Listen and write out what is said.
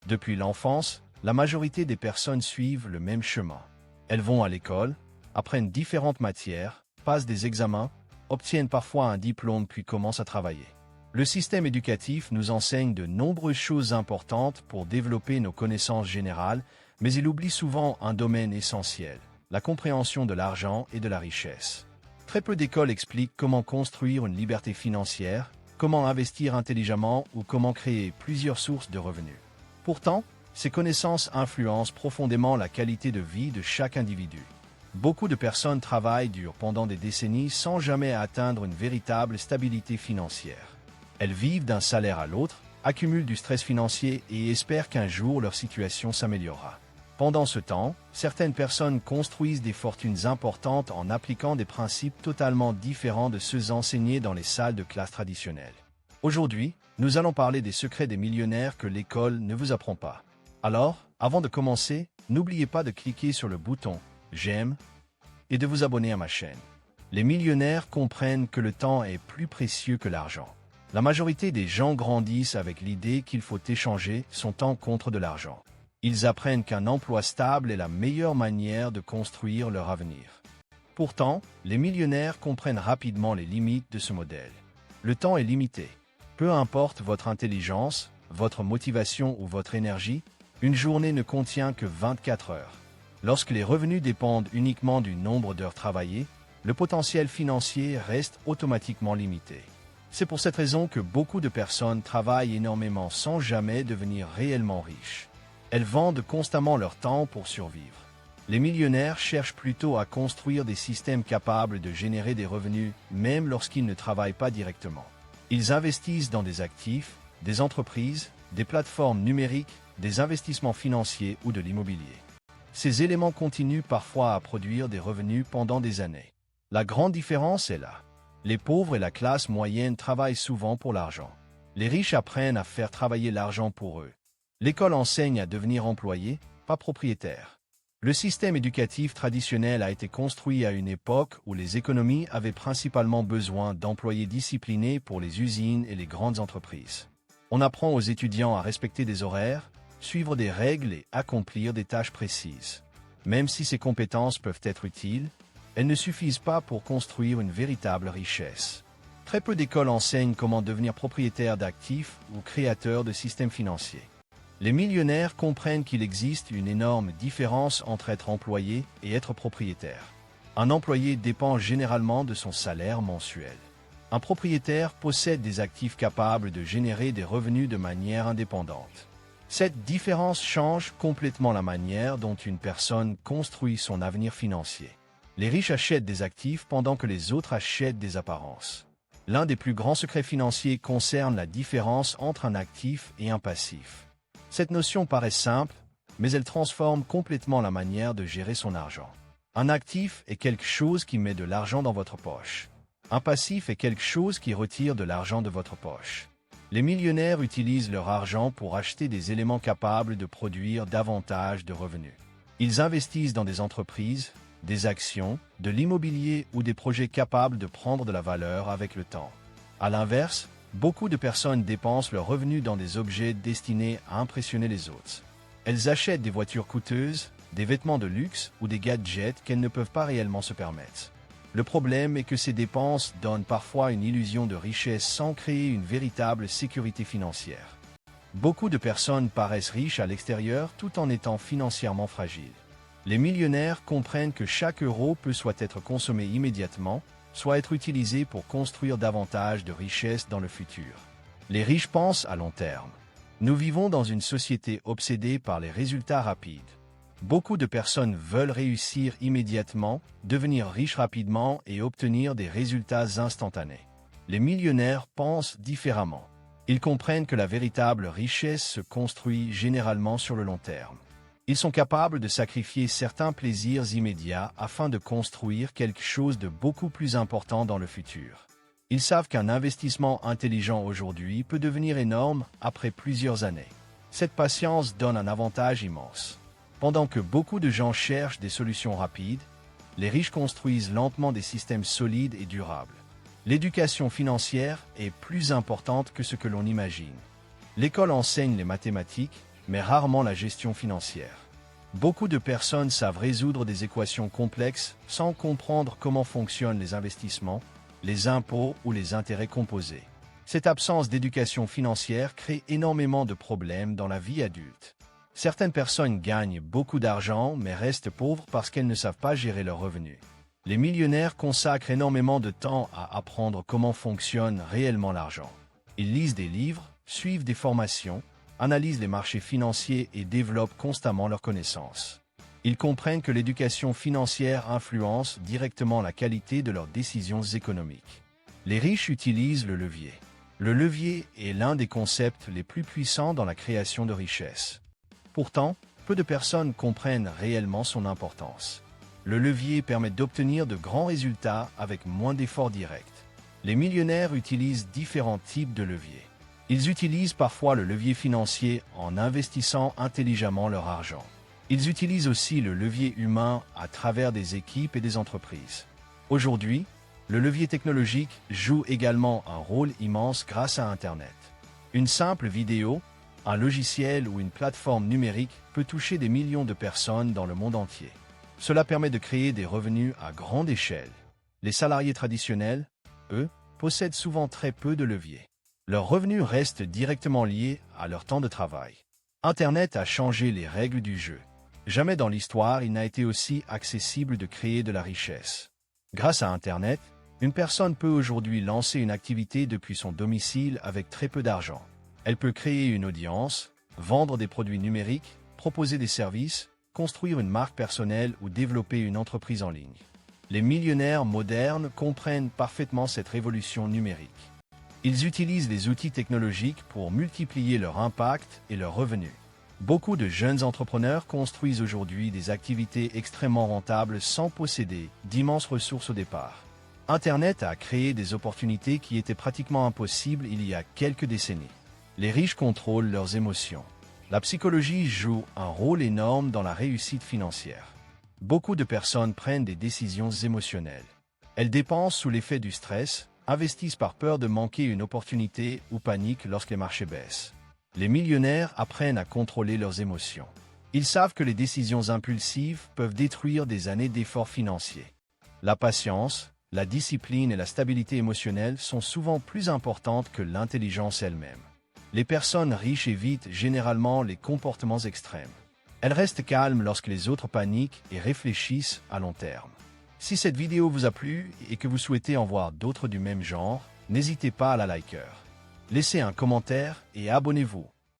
Depuis l'enfance, la majorité des personnes suivent le même chemin. Elles vont à l'école, apprennent différentes matières, passent des examens, obtiennent parfois un diplôme puis commencent à travailler. Le système éducatif nous enseigne de nombreuses choses importantes pour développer nos connaissances générales, mais il oublie souvent un domaine essentiel, la compréhension de l'argent et de la richesse. Très peu d'écoles expliquent comment construire une liberté financière, comment investir intelligemment ou comment créer plusieurs sources de revenus. Pourtant, ces connaissances influencent profondément la qualité de vie de chaque individu. Beaucoup de personnes travaillent dur pendant des décennies sans jamais atteindre une véritable stabilité financière. Elles vivent d'un salaire à l'autre, accumulent du stress financier et espèrent qu'un jour leur situation s'améliorera. Pendant ce temps, certaines personnes construisent des fortunes importantes en appliquant des principes totalement différents de ceux enseignés dans les salles de classe traditionnelles. Aujourd'hui, nous allons parler des secrets des millionnaires que l'école ne vous apprend pas. Alors, avant de commencer, n'oubliez pas de cliquer sur le bouton « J'aime » et de vous abonner à ma chaîne. Les millionnaires comprennent que le temps est plus précieux que l'argent. La majorité des gens grandissent avec l'idée qu'il faut échanger son temps contre de l'argent. Ils apprennent qu'un emploi stable est la meilleure manière de construire leur avenir. Pourtant, les millionnaires comprennent rapidement les limites de ce modèle. Le temps est limité. Peu importe votre intelligence, votre motivation ou votre énergie, une journée ne contient que 24 heures. Lorsque les revenus dépendent uniquement du nombre d'heures travaillées, le potentiel financier reste automatiquement limité. C'est pour cette raison que beaucoup de personnes travaillent énormément sans jamais devenir réellement riches. Elles vendent constamment leur temps pour survivre. Les millionnaires cherchent plutôt à construire des systèmes capables de générer des revenus, même lorsqu'ils ne travaillent pas directement. Ils investissent dans des actifs, des entreprises, des plateformes numériques, des investissements financiers ou de l'immobilier. Ces éléments continuent parfois à produire des revenus pendant des années. La grande différence est là. Les pauvres et la classe moyenne travaillent souvent pour l'argent. Les riches apprennent à faire travailler l'argent pour eux. L'école enseigne à devenir employé, pas propriétaire. Le système éducatif traditionnel a été construit à une époque où les économies avaient principalement besoin d'employés disciplinés pour les usines et les grandes entreprises. On apprend aux étudiants à respecter des horaires, suivre des règles et accomplir des tâches précises. Même si ces compétences peuvent être utiles, elles ne suffisent pas pour construire une véritable richesse. Très peu d'écoles enseignent comment devenir propriétaire d'actifs ou créateur de systèmes financiers. Les millionnaires comprennent qu'il existe une énorme différence entre être employé et être propriétaire. Un employé dépend généralement de son salaire mensuel. Un propriétaire possède des actifs capables de générer des revenus de manière indépendante. Cette différence change complètement la manière dont une personne construit son avenir financier. Les riches achètent des actifs pendant que les autres achètent des apparences. L'un des plus grands secrets financiers concerne la différence entre un actif et un passif. Cette notion paraît simple, mais elle transforme complètement la manière de gérer son argent. Un actif est quelque chose qui met de l'argent dans votre poche. Un passif est quelque chose qui retire de l'argent de votre poche. Les millionnaires utilisent leur argent pour acheter des éléments capables de produire davantage de revenus. Ils investissent dans des entreprises, des actions, de l'immobilier ou des projets capables de prendre de la valeur avec le temps. À l'inverse, beaucoup de personnes dépensent leurs revenus dans des objets destinés à impressionner les autres. Elles achètent des voitures coûteuses, des vêtements de luxe ou des gadgets qu'elles ne peuvent pas réellement se permettre. Le problème est que ces dépenses donnent parfois une illusion de richesse sans créer une véritable sécurité financière. Beaucoup de personnes paraissent riches à l'extérieur tout en étant financièrement fragiles. Les millionnaires comprennent que chaque euro peut soit être consommé immédiatement, soit être utilisé pour construire davantage de richesses dans le futur. Les riches pensent à long terme. Nous vivons dans une société obsédée par les résultats rapides. Beaucoup de personnes veulent réussir immédiatement, devenir riches rapidement et obtenir des résultats instantanés. Les millionnaires pensent différemment. Ils comprennent que la véritable richesse se construit généralement sur le long terme. Ils sont capables de sacrifier certains plaisirs immédiats afin de construire quelque chose de beaucoup plus important dans le futur. Ils savent qu'un investissement intelligent aujourd'hui peut devenir énorme après plusieurs années. Cette patience donne un avantage immense. Pendant que beaucoup de gens cherchent des solutions rapides, les riches construisent lentement des systèmes solides et durables. L'éducation financière est plus importante que ce que l'on imagine. L'école enseigne les mathématiques, mais rarement la gestion financière. Beaucoup de personnes savent résoudre des équations complexes sans comprendre comment fonctionnent les investissements, les impôts ou les intérêts composés. Cette absence d'éducation financière crée énormément de problèmes dans la vie adulte. Certaines personnes gagnent beaucoup d'argent mais restent pauvres parce qu'elles ne savent pas gérer leurs revenus. Les millionnaires consacrent énormément de temps à apprendre comment fonctionne réellement l'argent. Ils lisent des livres, suivent des formations, analysent les marchés financiers et développent constamment leurs connaissances. Ils comprennent que l'éducation financière influence directement la qualité de leurs décisions économiques. Les riches utilisent le levier. Le levier est l'un des concepts les plus puissants dans la création de richesse. Pourtant, peu de personnes comprennent réellement son importance. Le levier permet d'obtenir de grands résultats avec moins d'efforts directs. Les millionnaires utilisent différents types de leviers. Ils utilisent parfois le levier financier en investissant intelligemment leur argent. Ils utilisent aussi le levier humain à travers des équipes et des entreprises. Aujourd'hui, le levier technologique joue également un rôle immense grâce à Internet. Une simple vidéo, un logiciel ou une plateforme numérique peut toucher des millions de personnes dans le monde entier. Cela permet de créer des revenus à grande échelle. Les salariés traditionnels, eux, possèdent souvent très peu de leviers. Leurs revenus restent directement liés à leur temps de travail. Internet a changé les règles du jeu. Jamais dans l'histoire il n'a été aussi accessible de créer de la richesse. Grâce à Internet, une personne peut aujourd'hui lancer une activité depuis son domicile avec très peu d'argent. Elle peut créer une audience, vendre des produits numériques, proposer des services, construire une marque personnelle ou développer une entreprise en ligne. Les millionnaires modernes comprennent parfaitement cette révolution numérique. Ils utilisent les outils technologiques pour multiplier leur impact et leurs revenus. Beaucoup de jeunes entrepreneurs construisent aujourd'hui des activités extrêmement rentables sans posséder d'immenses ressources au départ. Internet a créé des opportunités qui étaient pratiquement impossibles il y a quelques décennies. Les riches contrôlent leurs émotions. La psychologie joue un rôle énorme dans la réussite financière. Beaucoup de personnes prennent des décisions émotionnelles. Elles dépensent sous l'effet du stress, investissent par peur de manquer une opportunité ou paniquent lorsque les marchés baissent. Les millionnaires apprennent à contrôler leurs émotions. Ils savent que les décisions impulsives peuvent détruire des années d'efforts financiers. La patience, la discipline et la stabilité émotionnelle sont souvent plus importantes que l'intelligence elle-même. Les personnes riches évitent généralement les comportements extrêmes. Elles restent calmes lorsque les autres paniquent et réfléchissent à long terme. Si cette vidéo vous a plu et que vous souhaitez en voir d'autres du même genre, n'hésitez pas à la liker. Laissez un commentaire et abonnez-vous.